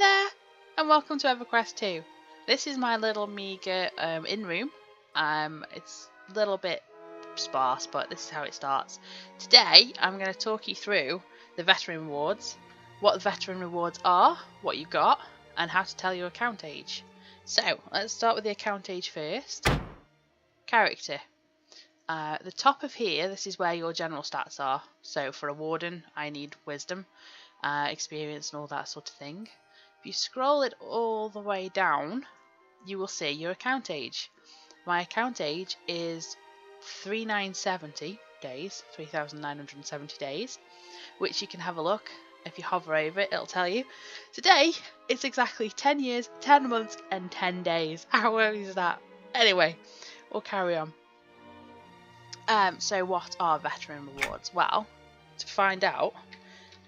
there, and welcome to EverQuest II. This is my little meagre in-room. It's a little bit sparse, but this is how it starts. Today, I'm going to talk you through the veteran rewards, what the veteran rewards are, what you got, and how to tell your account age. So, let's start with the account age first. Character. The top of here, this is where your general stats are. So for a warden, I need wisdom, experience and all that sort of thing. If you scroll it all the way down, you will see your account age. My account age is 3970 days, 3970 days, which you can have a look. If you hover over it, it'll tell you. Today, it's exactly 10 years, 10 months and 10 days. How is that? Anyway, we'll carry on. So what are veteran rewards? Well, to find out,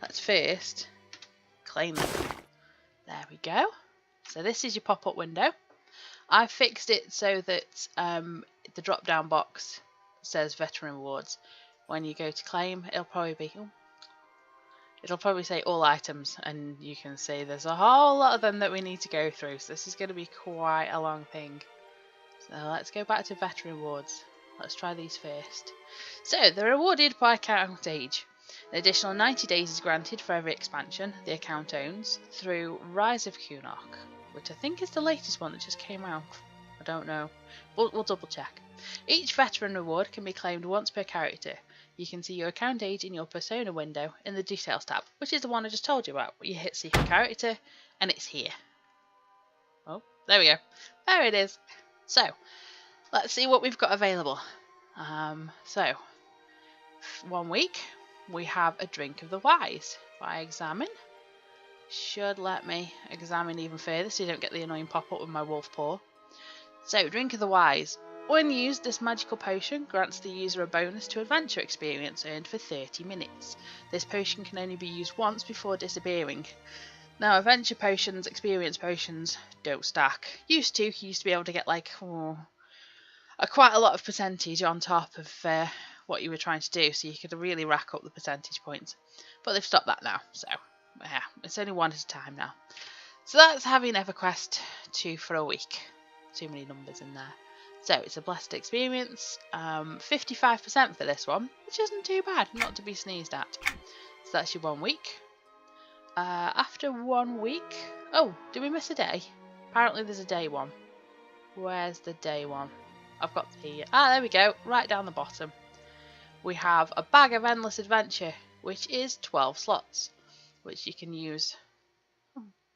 let's first claim them. There we go. So this is your pop-up window. I fixed it so that the drop-down box says veteran rewards. When you go to claim, it'll probably say all items, and you can see there's a whole lot of them that we need to go through. So this is going to be quite a long thing. So let's go back to veteran rewards. Let's try these first. So, they're rewarded by account age. An additional 90 days is granted for every expansion the account owns through Rise of Kunok, which I think is the latest one that just came out. I don't know. We'll double check. Each veteran reward can be claimed once per character. You can see your account age in your persona window in the details tab, which is the one I just told you about. You hit secret character and it's here. Oh, there we go. There it is. So, let's see what we've got available. So, 1 week, we have a Drink of the Wise. If I examine, should let me examine even further so you don't get the annoying pop-up with my wolf paw. So, Drink of the Wise. When used, this magical potion grants the user a bonus to adventure experience earned for 30 minutes. This potion can only be used once before disappearing. Now, adventure potions, experience potions, don't stack. Used to be able to get like quite a lot of percentage on top of what you were trying to do, so you could really rack up the percentage points. But they've stopped that now, so yeah, it's only one at a time now. So that's having EverQuest II for a week. Too many numbers in there. So it's a blessed experience, 55% for this one, which isn't too bad, not to be sneezed at. So that's your 1 week. After 1 week, oh, did we miss a day? Apparently there's a day one. Where's the day one? I've got the, there we go, right down the bottom. We have a Bag of Endless Adventure, which is 12 slots, which you can use.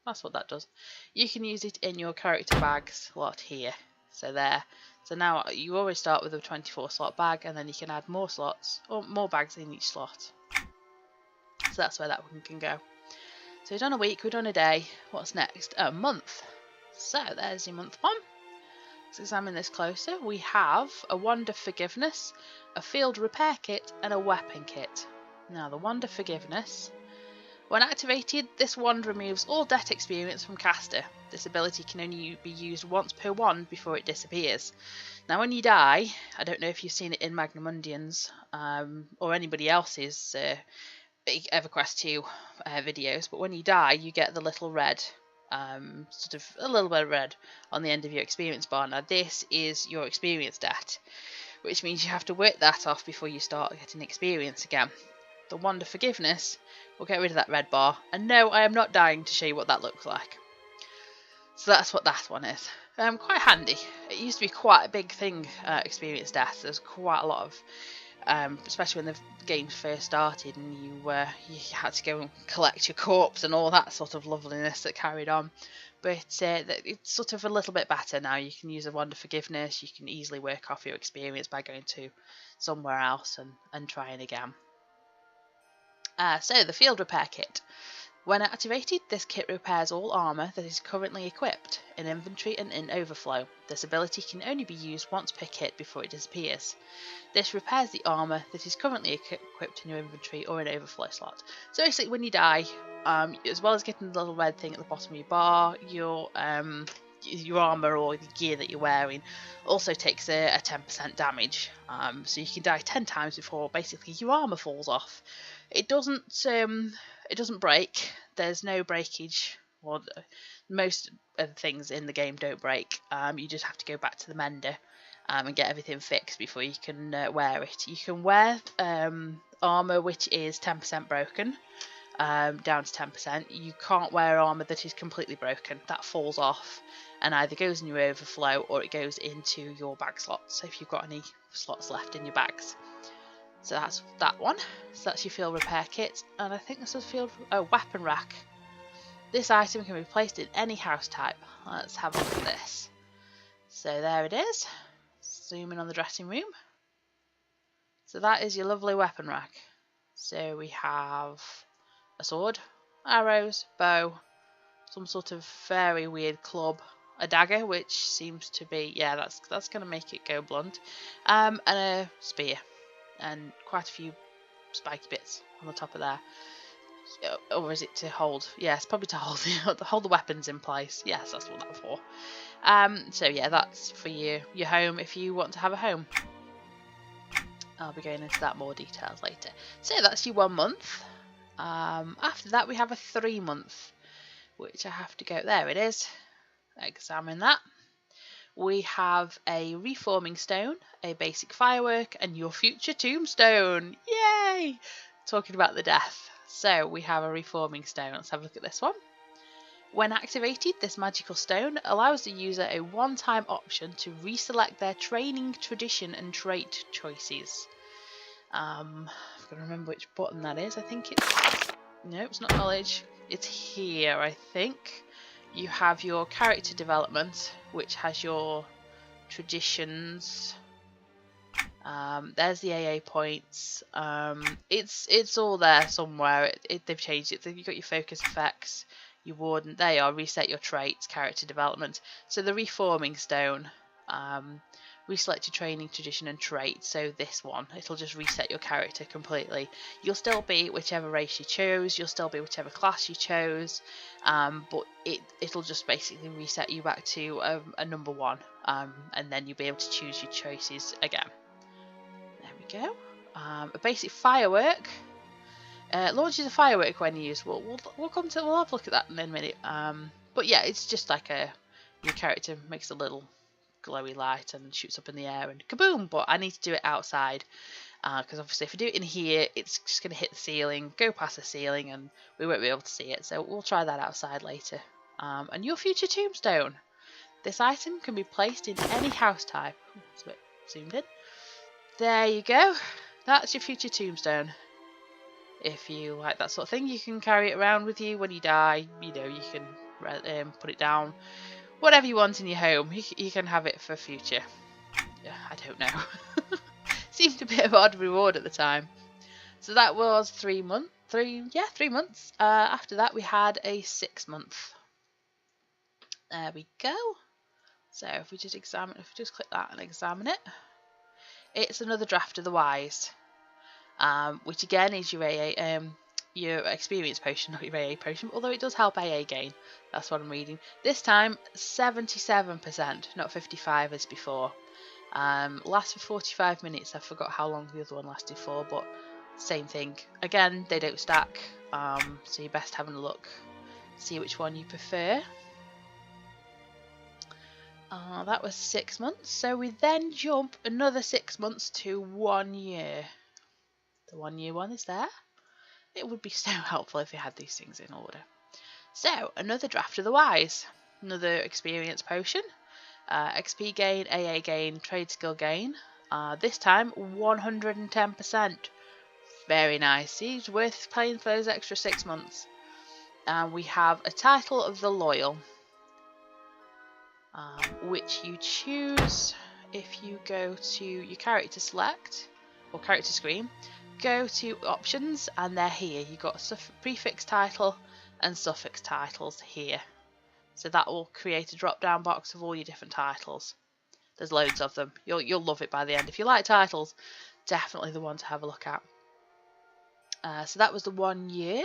That's what that does. You can use it in your character bag slot here. So there. So now you always start with a 24 slot bag, and then you can add more slots, or more bags in each slot. So that's where that one can go. So we've done a week, we've done a day. What's next? A month. So there's your month one. Let's examine this closer. We have a Wand of Forgiveness, a Field Repair Kit, and a Weapon Kit. Now, the Wand of Forgiveness. When activated, this wand removes all debt experience from caster. This ability can only be used once per wand before it disappears. Now, when you die, I don't know if you've seen it in Magnamundian's or anybody else's big EverQuest II videos, but when you die, you get the little red. Sort of a little bit of red on the end of your experience bar. Now this is your experience debt, which means you have to work that off before you start getting experience again. The Wand of Forgiveness will get rid of that red bar, and no, I am not dying to show you what that looks like. So that's what that one is. Quite handy. It used to be quite a big thing, experience death. There's quite a lot of especially when the game first started and you had to go and collect your corpse and all that sort of loveliness that carried on. But it's sort of a little bit better now. You can use a Wand of Forgiveness. You can easily work off your experience by going to somewhere else and trying again. So the Field Repair Kit. When activated, this kit repairs all armour that is currently equipped in inventory and in overflow. This ability can only be used once per kit before it disappears. This repairs the armour that is currently equipped in your inventory or in overflow slot. So basically when you die, as well as getting the little red thing at the bottom of your bar, your armour or the gear that you're wearing also takes a 10% damage. So you can die 10 times before basically your armour falls off. It doesn't break. There's no breakage or most of the things in the game don't break. You just have to go back to the mender and get everything fixed before you can wear it. You can wear armour which is 10% broken, down to 10%. You can't wear armour that is completely broken. That falls off and either goes in your overflow or it goes into your bag slots, if you've got any slots left in your bags. So that's that one. So that's your field repair kit. And I think this is weapon rack. This item can be placed in any house type. Let's have a look at this. So there it is. Zoom in on the dressing room. So that is your lovely weapon rack. So we have a sword, arrows, bow, some sort of very weird club, a dagger, which seems to be, yeah, that's going to make it go blunt, and a spear, and quite a few spiky bits on the top of there. Or is it to hold? Yes, probably to hold the weapons in place. Yes, that's what that's for. So yeah, that's for your home if you want to have a home. I'll be going into that more details later. So that's your 1 month. After that we have a 3 month, which I have to go, there it is, examine that. We have a reforming stone, a basic firework, and your future tombstone. Yay! Talking about the death. So we have a reforming stone. Let's have a look at this one. When activated, this magical stone allows the user a one-time option to reselect their training, tradition, and trait choices. I've got to remember which button that is. I think it's... No, it's not knowledge. It's here, I think. You have your character development, which has your traditions. There's the AA points. It's all there somewhere. They've changed it. You've got your focus effects, your warden. There you are. Reset your traits, character development. So the reforming stone. Reselect your training, tradition, and trait. So this one, it'll just reset your character completely. You'll still be whichever race you chose. You'll still be whichever class you chose. But it'll just basically reset you back to a number 1. And then you'll be able to choose your choices again. There we go. A basic firework. Launches a firework when used. We'll have a look at that in a minute. But yeah, it's just like your character makes a little glowy light and shoots up in the air and kaboom. But I need to do it outside because obviously if I do it in here, it's just going to hit the ceiling, go past the ceiling, and we won't be able to see it. So we'll try that outside later. And your future tombstone. This item can be placed in any house type. Ooh, it's a bit zoomed in. There you go. That's your future tombstone. If you like that sort of thing, you can carry it around with you when you die. You know, you can put it down. Whatever you want in your home, you can have it for future. I don't know. Seemed a bit of odd reward at the time. So that was 3 months. 3 months. After that we had a 6 month. There we go. So if we just click that and examine it, it's another draft of the wise, which again is your AA, your experience potion, not your AA potion, although it does help AA gain. That's what I'm reading. This time 77%, not 55 as before. Lasts for 45 minutes. I forgot how long the other one lasted for, but same thing. Again, they don't stack, so you're best having a look, see which one you prefer. That was 6 months, so we then jump another 6 months to 1 year. The 1 year one is there. It would be so helpful if you had these things in order. So, another draft of the wise, another experience potion, XP gain, AA gain, trade skill gain. This time 110%. Very nice. It's worth playing for those extra 6 months. We have a title of the loyal, which you choose if you go to your character select or character screen, go to options, and they're here. You've got prefix title and suffix titles here. So that will create a drop down box of all your different titles. There's loads of them. You'll love it by the end. If you like titles, definitely the one to have a look at. So that was the 1 year.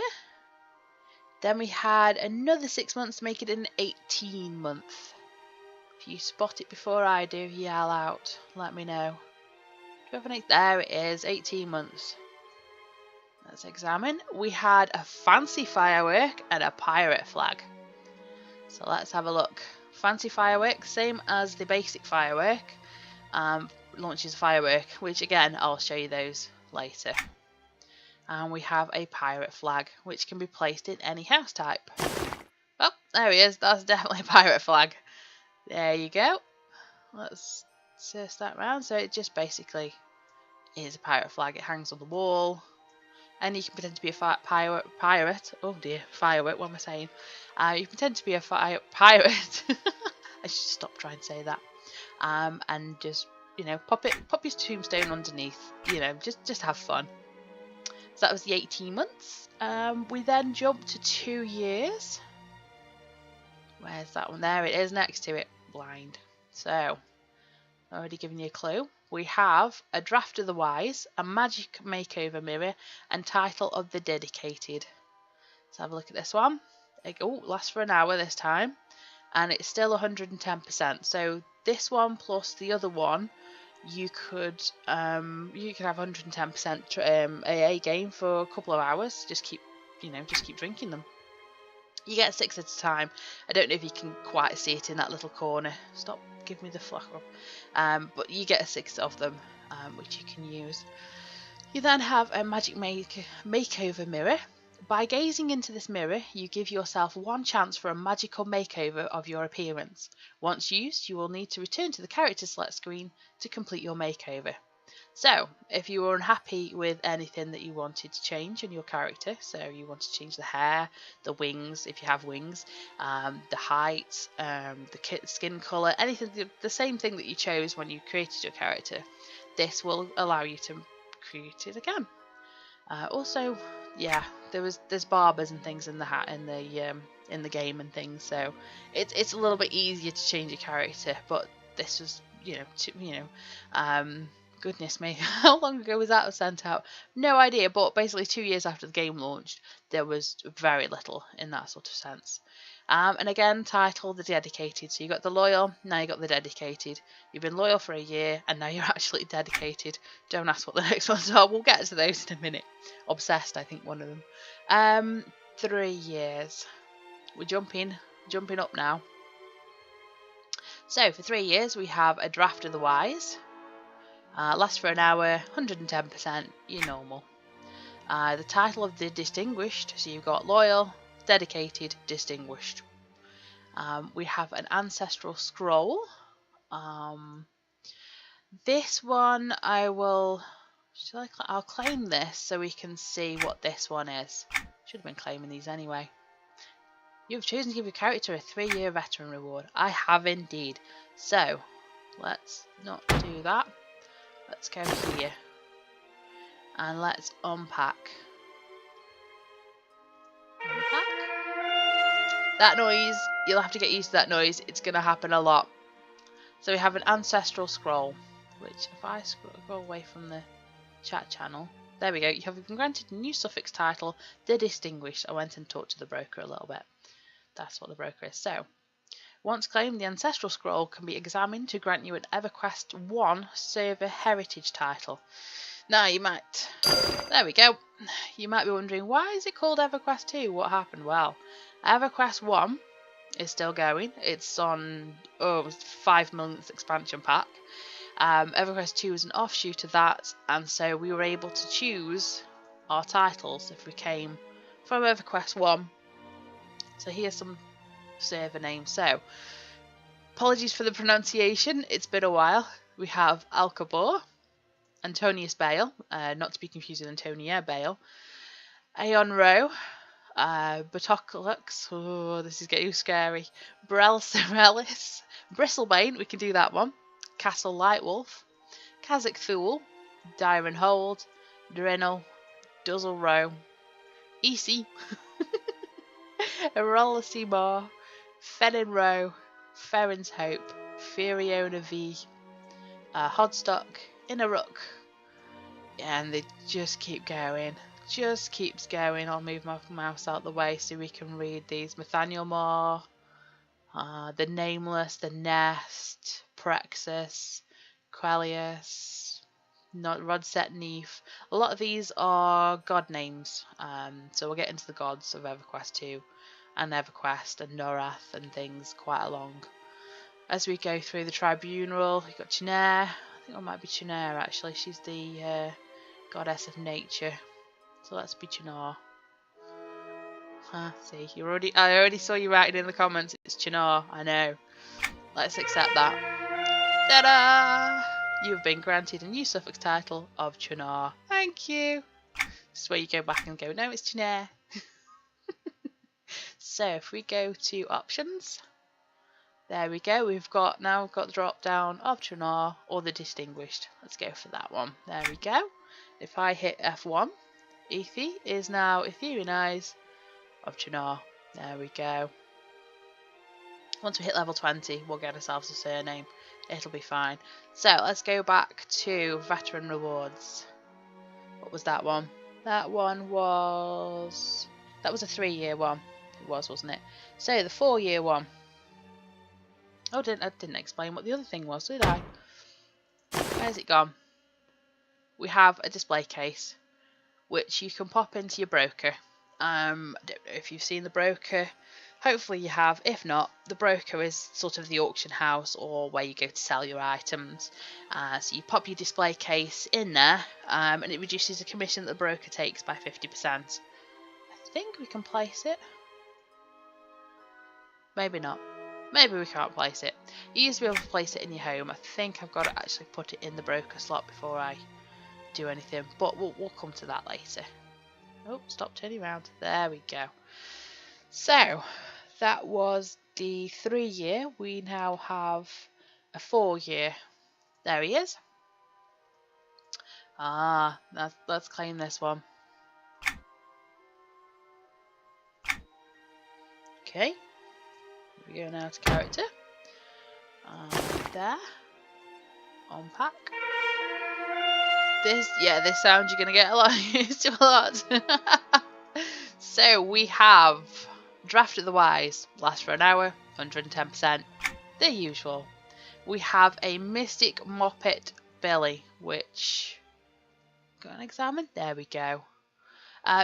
Then we had another 6 months to make it an 18 month. If you spot it before I do, yell out. Let me know. Do you have an there it is, 18 months. Let's examine. We had a fancy firework and a pirate flag. So let's have a look. Fancy firework, same as the basic firework. Launches a firework, which again I'll show you those later. And we have a pirate flag, which can be placed in any house type. Oh, there he is. That's definitely a pirate flag. There you go. Let's search that round. So it just basically is a pirate flag. It hangs on the wall. And you can pretend to be a pirate. Oh dear, firework, what am I saying? You can pretend to be a pirate. I should stop trying to say that. And just, you know, pop your tombstone underneath. You know, just have fun. So that was the 18 months. We then jumped to 2 years. Where's that one? There it is next to it. Blind. So, already given you a clue. We have a Draft of the Wise, a Magic Makeover Mirror, and Title of the Dedicated. Let's have a look at this one. Oh, lasts for an hour this time. And it's still 110%. So this one plus the other one, you could have 110% AA game for a couple of hours. Just keep drinking them. You get 6 at a time. I don't know if you can quite see it in that little corner. Stop, give me the flack up. But you get 6 of them, which you can use. You then have a Magic Makeover Mirror. By gazing into this mirror, you give yourself 1 chance for a magical makeover of your appearance. Once used, you will need to return to the character select screen to complete your makeover. So, if you were unhappy with anything that you wanted to change in your character, so you want to change the hair, the wings, if you have wings, the height, the skin colour, anything, the same thing that you chose when you created your character, this will allow you to create it again. Also, yeah, there's barbers and things in the game and things, so it's a little bit easier to change your character. But this was, goodness me, how long ago was that sent out? No idea, but basically 2 years after the game launched, there was very little in that sort of sense. And again, title, the dedicated. So you got the loyal, now you got the dedicated. You've been loyal for a year, and now you're actually dedicated. Don't ask what the next ones are. We'll get to those in a minute. Obsessed, I think, one of them. 3 years. We're jumping up now. So for 3 years, we have a Draft of the Wise. Lasts for an hour, 110%, your normal. The title of the Distinguished, so you've got Loyal, Dedicated, Distinguished. We have an Ancestral Scroll. This one I'll claim this so we can see what this one is. Should have been claiming these anyway. You have chosen to give your character a 3-year veteran reward. I have indeed. So, let's not do that. Let's go here. And let's unpack. That noise, you'll have to get used to that noise. It's going to happen a lot. So we have an Ancestral Scroll, which if I go away from the chat channel, there we go. You have been granted a new suffix title, the Distinguished. I went and talked to the broker a little bit. That's what the broker is. So, once claimed, the Ancestral Scroll can be examined to grant you an EverQuest I server heritage title. Now there we go. You might be wondering, why is it called EverQuest II? What happened? Well, EverQuest I is still going. It's on 5 month expansion pack. EverQuest II is an offshoot of that, and so we were able to choose our titles if we came from EverQuest I. So here's some server names. So, apologies for the pronunciation. It's been a while. We have Alcabor, Antonius Bale, not to be confused with Antonia Bale, Aeon Row, Batoclux, oh, this is getting scary, Brelcerelis, Bristlebane, we can do that one, Castle Lightwolf, Kazakh Thule, Dyron Hold, Drenel, Duzzle Row, EC, Erolisimar, Fenin Row, Ferrin's Hope, Furiona V, Hodstock, Innerrook, and they just keep going. Just keeps going. I'll move my mouse out the way so we can read these. Nathaniel Moore, the Nameless, the Nest, Praxis, Quellius, Rodset Neef. A lot of these are god names, so we'll get into the gods of EverQuest II and EverQuest and Norrath and things quite along. As we go through the tribunal, you've got Chinair. I think it might be Chinair actually. She's the goddess of nature. So let's be Chinar. See, I already saw you writing in the comments. It's Chinar. I know. Let's accept that. Ta-da! You've been granted a new suffix title of Chinar. Thank you. This is where you go back and go, no, it's Chinair. So if we go to options, there we go. We've got the drop down of Chinar or the distinguished. Let's go for that one. There we go. If I hit F1, Ethi is now Ethereanize of Chinar. There we go. Once we hit level 20, we'll get ourselves a surname. It'll be fine. So let's go back to veteran rewards. What was that one? That one was... That was a 3-year one. It was, wasn't it? So the 4-year one. Oh, I didn't explain what the other thing was, did I? Where's it gone? We have a display case, which you can pop into your broker. I don't know if you've seen the broker. Hopefully you have. If not, the broker is sort of the auction house or where you go to sell your items. So you pop your display case in there, and it reduces the commission that the broker takes by 50%. I think we can place it. Maybe not. Maybe we can't place it. You used to be able to place it in your home. I think I've got to actually put it in the broker slot before I do anything. But we'll come to that later. Oh, stop turning around. There we go. So, that was the 3-year. We now have a 4-year. There he is. Let's claim this one. Okay. Here we go now to character. And there. Unpack. This sound you're going to get a lot used to a lot. So we have Draft of the Wise, lasts for an hour, 110%, the usual. We have a Mystic Moppet Billy, which, go and examine, there we go.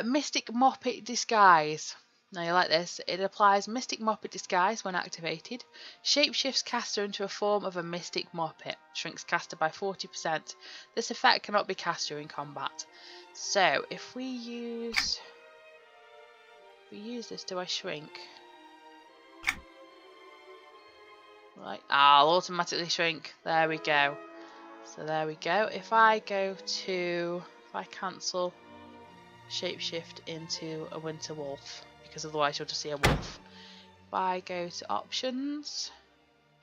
Mystic Moppet Disguise. Now you like this, it applies Mystic Moppet Disguise when activated, shapeshifts caster into a form of a Mystic Moppet, shrinks caster by 40%. This effect cannot be cast during combat. So if we use this, do I shrink? Right, I'll automatically shrink, there we go. So there we go, if I cancel shapeshift into a winter wolf, because otherwise you'll just see a wolf. If I go to options,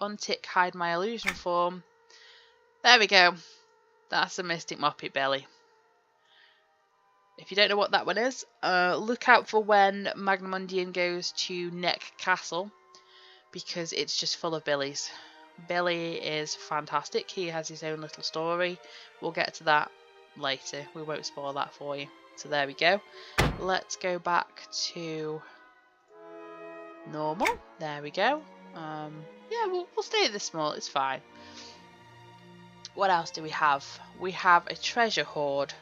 untick hide my illusion form, there we go. That's a Mystic Moppet Belly. If you don't know what that one is, look out for when Magnamundian goes to Neck Castle, because it's just full of Billies. Billy is fantastic. He has his own little story. We'll get to that later. We won't spoil that for you. So there we go. Let's go back to normal. There we go. Yeah, we'll stay this small. It's fine. What else do we have? We have a treasure hoard.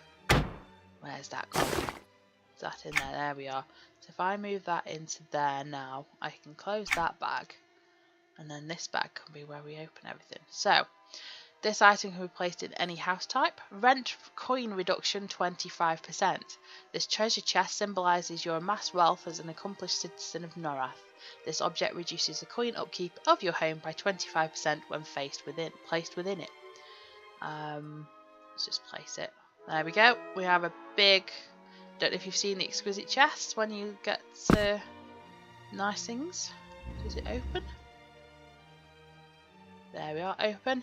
Where's that gone? Is that in there? There we are. So if I move that into there now, I can close that bag. And then this bag can be where we open everything. So, this item can be placed in any house type. Rent coin reduction 25%. This treasure chest symbolises your amassed wealth as an accomplished citizen of Norrath. This object reduces the coin upkeep of your home by 25% when placed within it. Let's just place it. There we go. We have a big... Don't know if you've seen the exquisite chests when you get nice things. Does it open? There we are, open.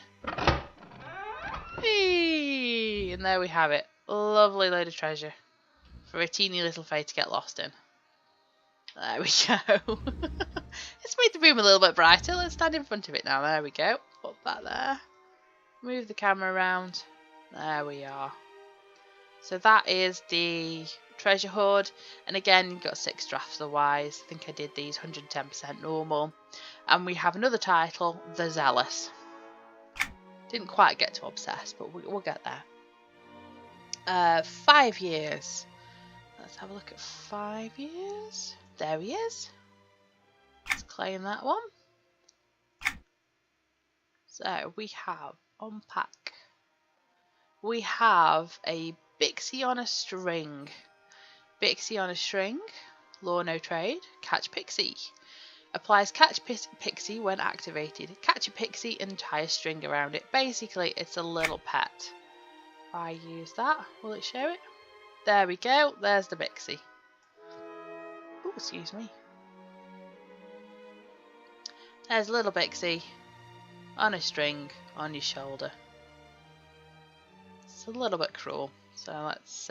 Whee! And there we have it. Lovely load of treasure for a teeny little fae to get lost in. There we go. It's made the room a little bit brighter. Let's stand in front of it now. There we go. Put that there. Move the camera around. There we are. So that is the treasure hoard. And again, you've got 6 drafts of the wise. I think I did these 110% normal. And we have another title, The Zealous. Didn't quite get to obsessed, but we'll get there. 5 years. Let's have a look at 5 years. There he is. claim that one. So we have unpack. We have a Bixie on a string. Bixie on a string, lure no trade, catch Pixie. Applies catch Pixie when activated. Catch a Pixie and tie a string around it. Basically, it's a little pet. If I use that, will it show it? There we go, there's the Pixie. Oh, excuse me. There's a little Pixie on a string on your shoulder. It's a little bit cruel, so let's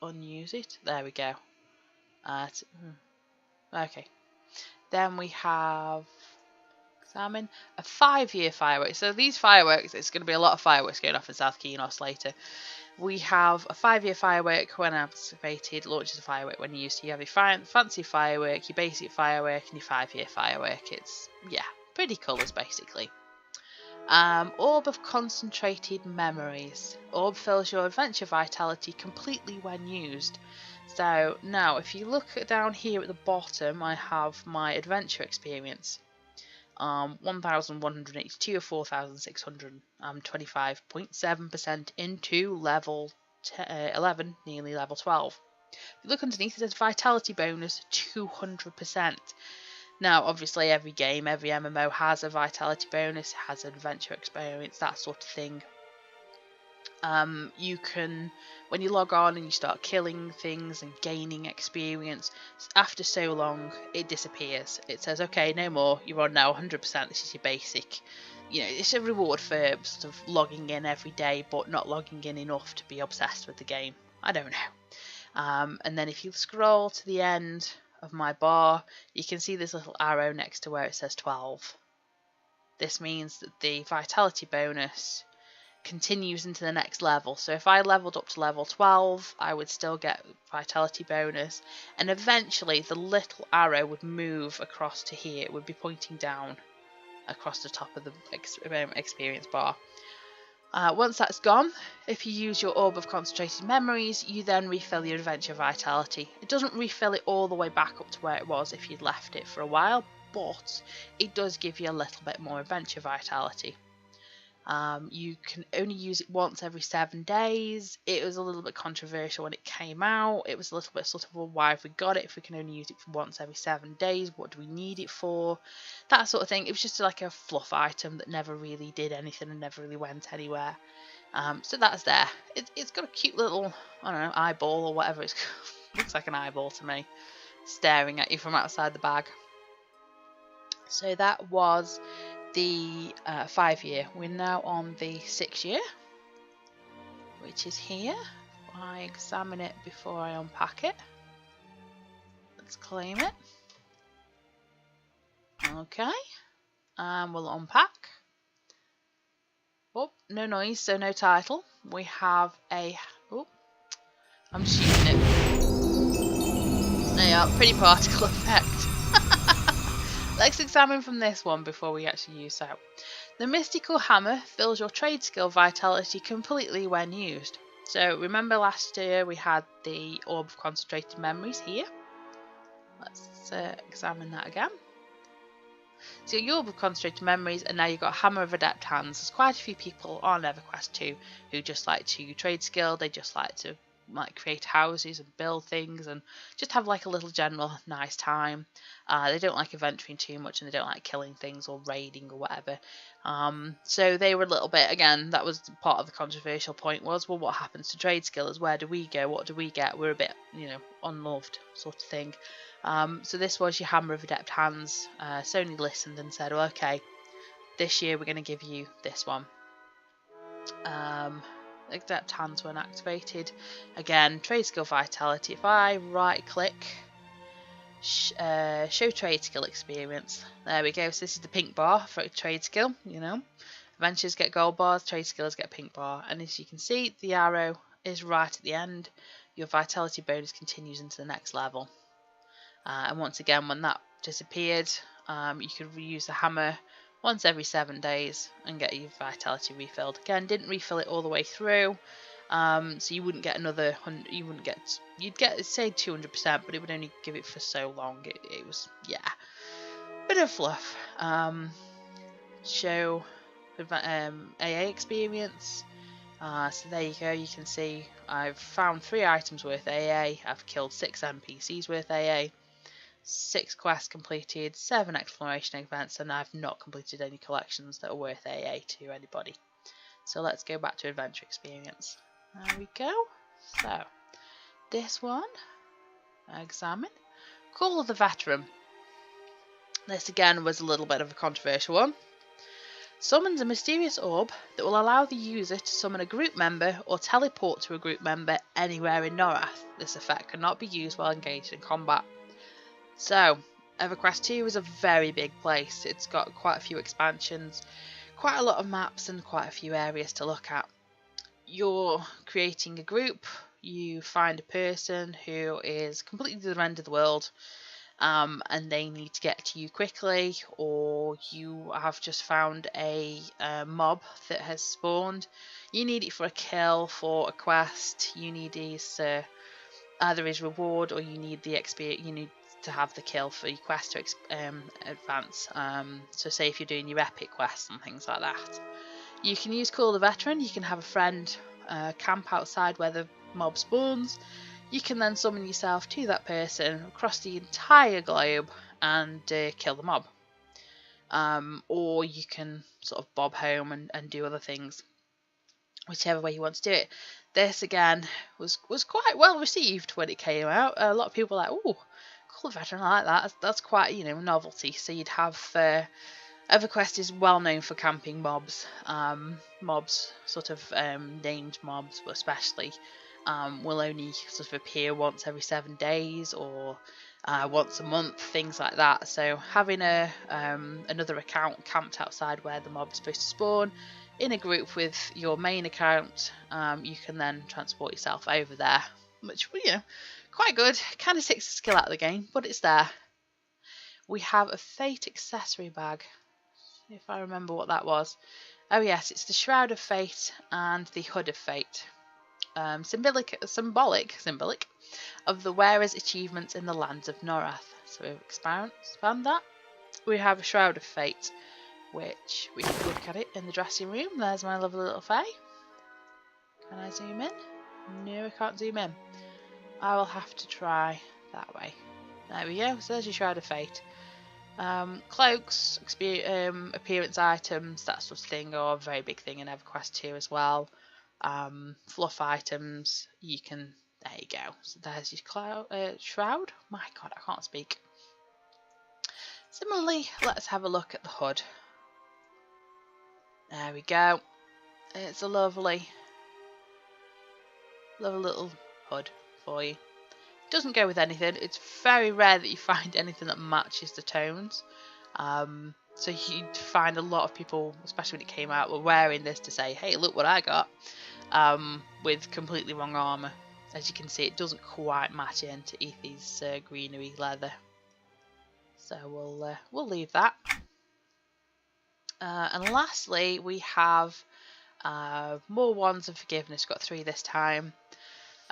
unuse it. There we go. Okay. Then we have examine a 5-year fireworks. So these fireworks, it's going to be a lot of fireworks going off in South Keynos later. We have a 5-year firework when activated, launches a firework when used. So you have your fancy firework, your basic firework, and your 5-year firework. It's, yeah, pretty colours basically. Orb of concentrated memories. Orb fills your adventure vitality completely when used. So now if you look down here at the bottom, I have my adventure experience. 1182 of 4625.7% into level 11, nearly level 12. If you look underneath, it says vitality bonus 200%. Now, obviously, every game, every MMO has a vitality bonus, has an adventure experience, that sort of thing. You can, when you log on and you start killing things and gaining experience, after so long, it disappears. It says, okay, no more, you're on now 100%, this is your basic. You know, it's a reward for sort of logging in every day, but not logging in enough to be obsessed with the game. I don't know. And then if you scroll to the end of my bar, you can see this little arrow next to where it says 12. This means that the vitality bonus continues into the next level. So if I leveled up to level 12, I would still get vitality bonus, and eventually the little arrow would move across to here. It would be pointing down across the top of the experience bar. Once that's gone, if you use your Orb of Concentrated Memories, you then refill your adventure vitality. It doesn't refill it all the way back up to where it was if you'd left it for a while, but it does give you a little bit more adventure vitality. You can only use it once every 7 days. It was a little bit controversial when it came out. It was a little bit sort of, well, why have we got it if we can only use it for once every 7 days? What do we need it for? That sort of thing. It was just like a fluff item that never really did anything and never really went anywhere. So that's there. It's got a cute little, I don't know, eyeball or whatever it's called. Looks like an eyeball to me, staring at you from outside the bag. So that was the 5-year. We're now on the 6-year, which is here. I examine it before I unpack it. Let's claim it. Okay, and we'll unpack. Oh, no noise, so no title. We have a, oh, I'm just using it. There you are, pretty particle effect. Let's examine from this one before we actually use that. The mystical hammer fills your trade skill vitality completely when used. So remember last year we had the Orb of Concentrated Memories here. Let's examine that again. So your Orb of Concentrated Memories, and now you've got Hammer of Adept Hands. There's quite a few people on EverQuest II who just like to trade skill. They just like to create houses and build things and just have like a little general nice time. They don't like adventuring too much, and they don't like killing things or raiding or whatever. So they were a little bit, again, that was part of the controversial point was, well, what happens to trade skills? Where do we go? What do we get? We're a bit, you know, unloved sort of thing. So this was your Hammer of Adept Hands. Sony listened and said, well, okay, this year we're going to give you this one. Adept Hands when activated. Again, trade skill vitality. If I right click, show trade skill experience. There we go. So this is the pink bar for trade skill. You know, adventures get gold bars, trade skills get pink bar. And as you can see, the arrow is right at the end. Your vitality bonus continues into the next level. And once again, when that disappeared, you could reuse the hammer once every 7 days and get your vitality refilled. Again, didn't refill it all the way through. So you wouldn't get another 100. You'd get say 200%, but it would only give it for so long. It was, yeah, bit of fluff. Show AA experience. So there you go. You can see I've found 3 items worth AA. I've killed 6 NPCs worth AA. 6 quests completed, 7 exploration events, and I've not completed any collections that are worth AA to anybody. So let's go back to adventure experience. There we go. So this one, examine. Call of the Veteran. This again was a little bit of a controversial one. Summons a mysterious orb that will allow the user to summon a group member or teleport to a group member anywhere in Norrath. This effect cannot be used while engaged in combat. So, EverQuest II is a very big place. It's got quite a few expansions, quite a lot of maps, and quite a few areas to look at. You're creating a group, you find a person who is completely to the end of the world, and they need to get to you quickly, or you have just found a mob that has spawned. You need it for a kill, for a quest. You need either his reward, or you need the experience. You need to have the kill for your quest to advance. So say if you're doing your epic quests and things like that. You can use Call the Veteran. You can have a friend camp outside where the mob spawns. You can then summon yourself to that person across the entire globe and kill the mob. Or you can sort of bob home and do other things, whichever way you want to do it. This again was quite well received when it came out. A lot of people were like, "Oh, Call the Veteran, I like that. That's quite, a novelty." So you'd have EverQuest is well known for camping mobs. Mobs, sort of named mobs, but especially will only sort of appear once every 7 days or once a month, things like that. So having another account camped outside where the mob is supposed to spawn in a group with your main account, you can then transport yourself over there, which, quite good. Kind of takes the skill out of the game, but it's there. We have a Fate accessory bag, if I remember what that was. Oh yes, it's the Shroud of Fate and the Hood of Fate. Symbolic of the wearer's achievements in the lands of Norrath. So we'll expand that. We have a Shroud of Fate, which we can look at it in the dressing room. There's my lovely little Fae. Can I zoom in? No, I can't zoom in. I will have to try that way. There we go. So there's your Shroud of Fate. Cloaks, appearance items, that sort of thing, are a very big thing in EverQuest II as well. Fluff items, you can. There you go. So there's your shroud. My God, I can't speak. Similarly, let's have a look at the hood. There we go. It's a lovely little hood for you. Doesn't go with anything. It's very rare that you find anything that matches the tones. So you'd find a lot of people, especially when it came out, were wearing this to say, "Hey, look what I got," with completely wrong armour. As you can see, it doesn't quite match into Ethy's greenery leather. So we'll leave that. And lastly, we have more Wands of Forgiveness. Got 3 this time.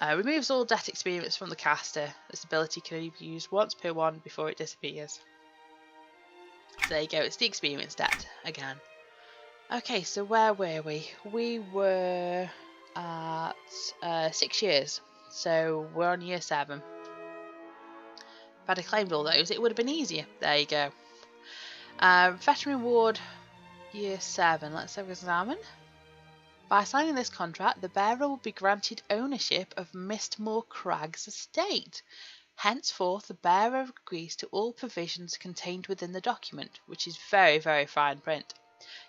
Removes all debt experience from the caster. This ability can only be used once per wand before it disappears. So there you go, it's the experience debt again. Okay, so where were we? We were at 6 years. So we're on year 7. If I'd have claimed all those, it would have been easier. There you go. Veteran reward, year 7. Let's have an examine. By signing this contract, the bearer will be granted ownership of Mistmore Crag's estate. Henceforth, the bearer agrees to all provisions contained within the document, which is very, very fine print.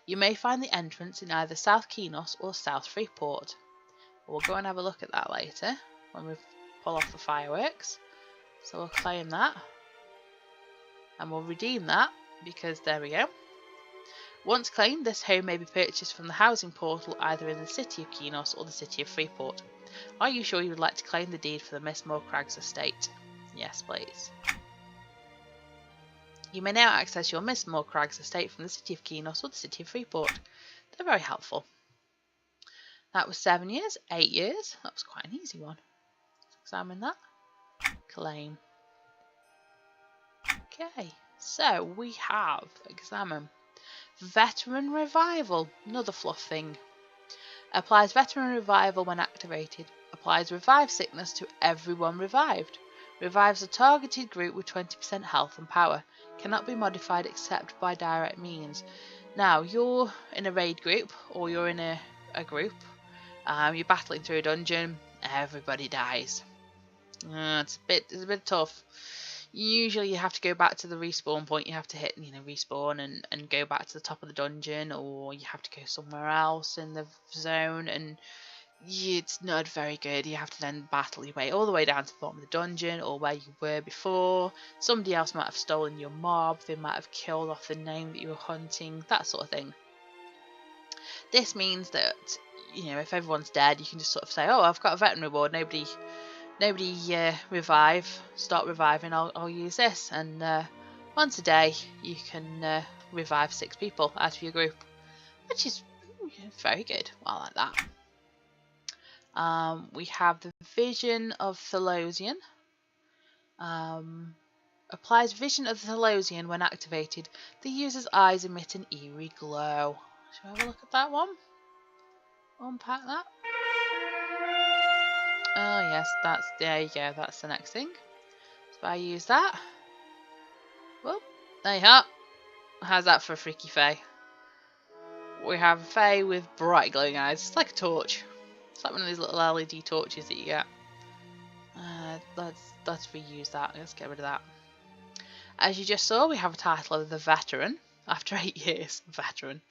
You may find the entrance in either South Kenos or South Freeport. We'll go and have a look at that later when we pull off the fireworks. So we'll claim that. And we'll redeem that, because there we go. Once claimed, this home may be purchased from the housing portal either in the city of Kenos or the city of Freeport. Are you sure you would like to claim the deed for the Mistmore Crags estate? Yes, please. You may now access your Mistmore Crags estate from the city of Kenos or the city of Freeport. They're very helpful. That was 7 years. 8 years. That was quite an easy one. Let's examine that. Claim. Okay, so we have examine. Veteran revival. Another fluff thing. Applies veteran revival when activated. Applies revive sickness to everyone revived. Revives a targeted group with 20% health and power. Cannot be modified except by direct means. Now, you're in a raid group, or you're in a group. You're battling through a dungeon. Everybody dies. It's a bit tough. Usually you have to go back to the respawn point. You have to hit, respawn and go back to the top of the dungeon, or you have to go somewhere else in the zone, and it's not very good. You have to then battle your way all the way down to the bottom of the dungeon, or where you were before. Somebody else might have stolen your mob. They might have killed off the name that you were hunting, that sort of thing. This means that, if everyone's dead, you can just sort of say, oh, I've got a veteran reward. Nobody start reviving, I'll use this, and once a day you can revive 6 people out of your group, which is very good. I like that. We have the Vision of Thelosian. Applies Vision of Thelosian when activated. The user's eyes emit an eerie glow. Shall we have a look at that one? Unpack that. Oh yes, there you go, that's the next thing. So I use that. Well, there you are. How's that for a freaky fae? We have a fae with bright glowing eyes. It's like a torch. It's like one of these little LED torches that you get. Let's reuse that. Let's get rid of that. As you just saw, we have a title of the Veteran. After 8 years, Veteran.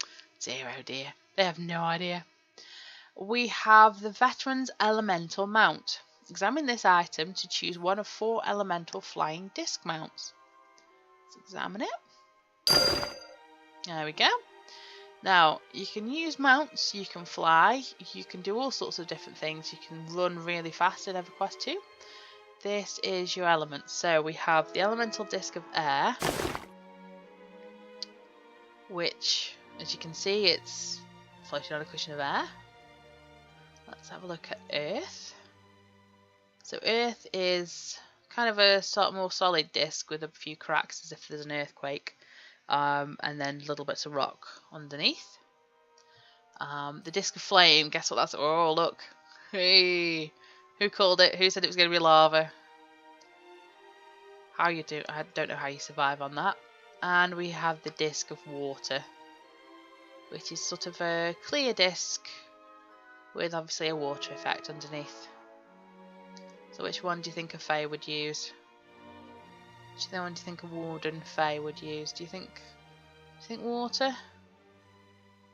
0 dear. They have no idea. We have the Veteran's Elemental Mount. Examine this item to choose one of 4 elemental flying disc mounts. Let's examine it. There we go. Now, you can use mounts, you can fly, you can do all sorts of different things. You can run really fast in EverQuest II. This is your element. So we have the Elemental Disc of Air, which, as you can see, it's floating on a cushion of air. Let's have a look at Earth. So Earth is kind of a sort of more solid disc with a few cracks as if there's an earthquake, and then little bits of rock underneath. The disc of flame, guess what that's? Oh, look. Hey, who called it? Who said it was going to be lava? How you do? I don't know how you survive on that. And we have the disc of water, which is sort of a clear disc with obviously a water effect underneath. So which one do you think a fae would use? Which one do you think a warden fae would use? Do you think water?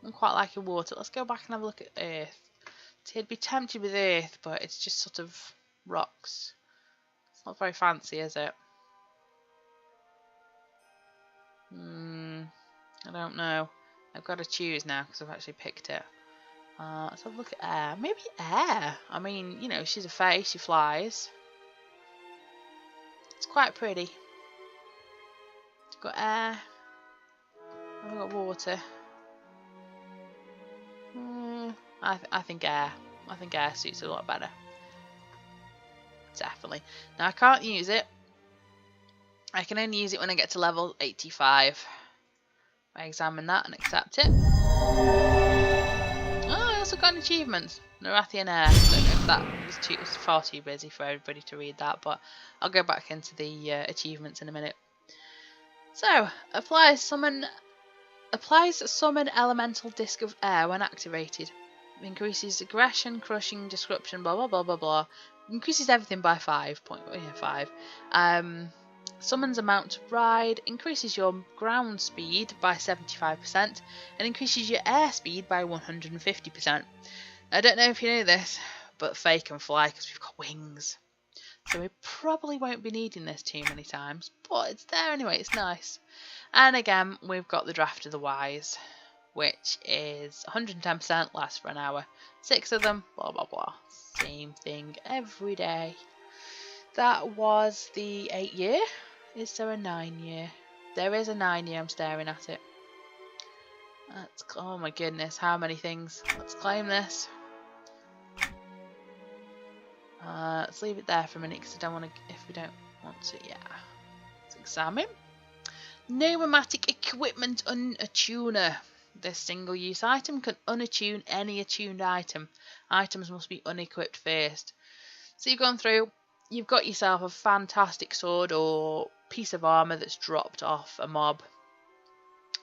I'm quite liking water. Let's go back and have a look at Earth. See, I'd be tempted with Earth, but it's just sort of rocks. It's not very fancy, is it? I don't know. I've got to choose now because I've actually picked it. Let's have a look at air. Maybe air. I mean, she's a fae, she flies. It's quite pretty. We've got air. We've got water. I think air. I think air suits a lot better. Definitely. Now I can't use it. I can only use it when I get to level 85. I examine that and accept it. Oh, I also got an achievement. Norrathian Air. I don't know if that was far too busy for everybody to read that, but I'll go back into the achievements in a minute. So, applies summon elemental disc of air when activated. Increases aggression, crushing, disruption, blah blah blah blah blah. Increases everything by 5. Summons a mount to ride, increases your ground speed by 75%, and increases your air speed by 150%. I don't know if you know this, but fae can fly because we've got wings. So we probably won't be needing this too many times, but it's there anyway, it's nice. And again, we've got the Draft of the Wise, which is 110%, lasts for an hour. 6 of them, blah blah blah. Same thing every day. That was the 8 year. Is there a 9 year? There is a 9 year, I'm staring at it. Oh my goodness, how many things. Let's claim this. Let's leave it there for a minute because I don't want to, if we don't want to, yeah. Let's examine. Pneumatic equipment unattuner. This single-use item can unattune any attuned item. Items must be unequipped first. So you've gone through, you've got yourself a fantastic sword or piece of armour that's dropped off a mob,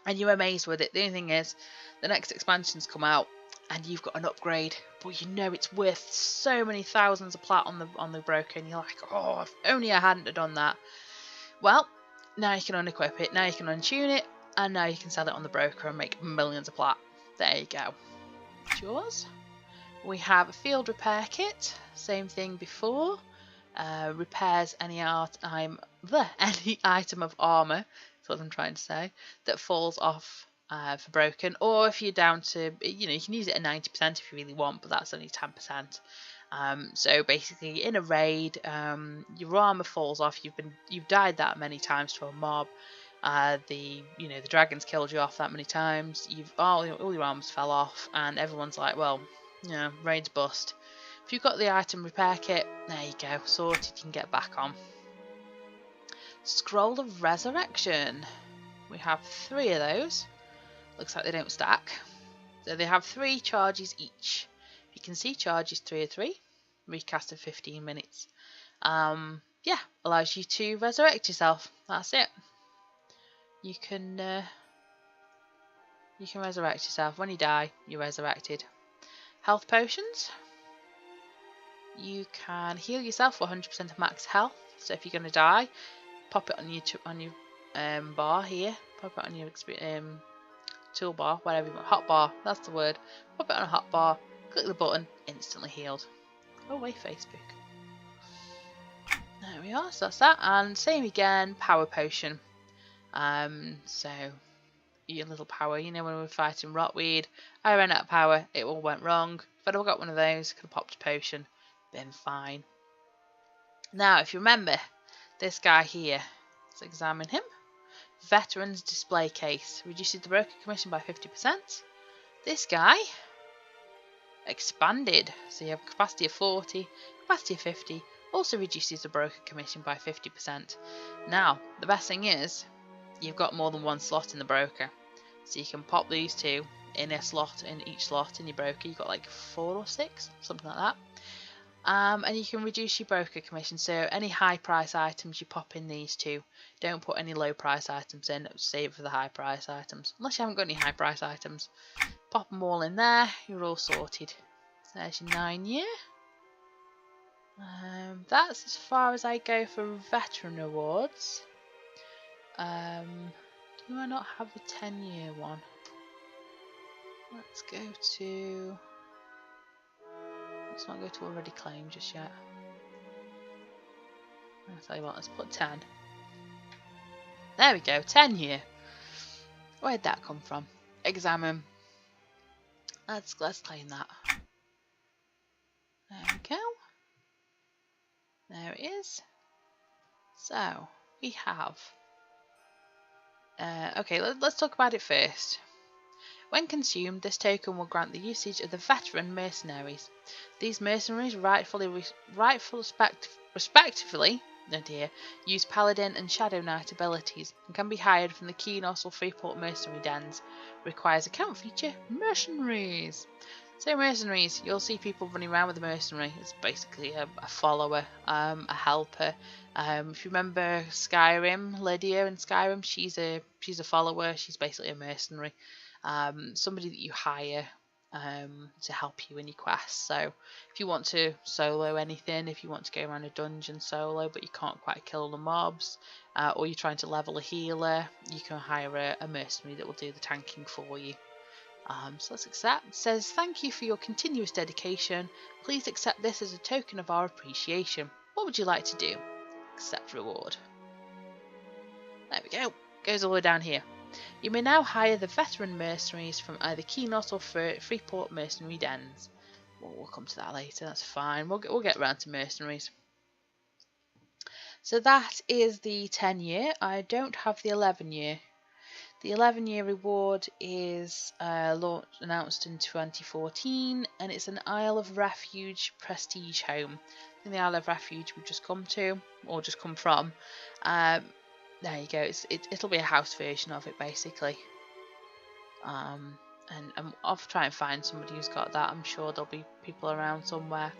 and you're amazed with it. The only thing is, the next expansion's come out, and you've got an upgrade, but you know it's worth so many thousands of plat on the broker, and you're like, oh, if only I hadn't have done that. Well, now you can unequip it, now you can untune it, and now you can sell it on the broker and make millions of plat. There you go. It's yours. We have a field repair kit, same thing before. Repairs any item of armour, that's what I'm trying to say, that falls off for broken. Or if you're down to, you know, you can use it at 90% if you really want, but that's only 10%. So basically, in a raid, your armour falls off. You've died that many times to a mob. The dragons killed you off that many times. All your arms fell off, and everyone's like, well, raid's bust. If you've got the item repair kit, there you go, sorted. You can get back on. Scroll of Resurrection. We have 3 of those. Looks like they don't stack. So they have 3 charges each. You can see charges 3 of 3. Recast of 15 minutes. Yeah, allows you to resurrect yourself. That's it. You can resurrect yourself. When you die, you're resurrected. Health potions. You can heal yourself for 100% of max health. So if you're going to die, pop it on your bar here. Pop it on your toolbar, whatever you want. Hot bar, that's the word. Pop it on a hot bar. Click the button. Instantly healed. Go away, Facebook. There we are. So that's that. And same again. Power potion. So your little power. You know when we were fighting rotweed, I ran out of power. It all went wrong. If I'd have got one of those, could have popped a potion. Been fine. Now, if you remember this guy here, let's examine him. Veterans display case reduces the broker commission by 50%. This guy expanded, so you have capacity of 40, capacity of 50. Also reduces the broker commission by 50%. Now, the best thing is you've got more than one slot in the broker, so you can pop these 2 in a slot, in each slot in your broker. You've got like 4 or 6, something like that. And you can reduce your broker commission, so any high price items you pop in these 2. Don't put any low price items in, save it for the high price items. Unless you haven't got any high price items. Pop them all in there, you're all sorted. There's your 9 year. That's as far as I go for veteran awards. Do I not have a 10-year one? Let's go to... Let's not go to already claimed just yet. I'll tell you what, let's put 10. There we go, 10 year. Where'd that come from? Examine. Let's claim that. There we go. There it is. So we have. Okay, let's talk about it first. When consumed, this token will grant the usage of the veteran mercenaries. These mercenaries respectively use Paladin and Shadow Knight abilities and can be hired from the Keynos or Freeport mercenary dens. Requires account feature Mercenaries. So mercenaries, you'll see people running around with a mercenary. It's basically a follower, a helper. If you remember Skyrim, Lydia in Skyrim, she's a follower. She's basically a mercenary. Somebody that you hire to help you in your quests. So if you want to solo anything, if you want to go around a dungeon solo but you can't quite kill the mobs, or you're trying to level a healer, you can hire a mercenary that will do the tanking for you. So let's accept. It says, thank you for your continuous dedication. Please accept this as a token of our appreciation. What would you like to do? Accept reward. There we go. Goes all the way down here. You may now hire the veteran mercenaries from either Keynos or Freeport mercenary dens. We'll come to that later, that's fine. We'll get around to mercenaries. So that is the 10 year. I don't have the 11 year. The 11-year reward is announced in 2014, and it's an Isle of Refuge prestige home. In the Isle of Refuge we've just come to, or just come from. There you go. It'll be a house version of it basically. And I'll try and find somebody who's got that. I'm sure there'll be people around somewhere.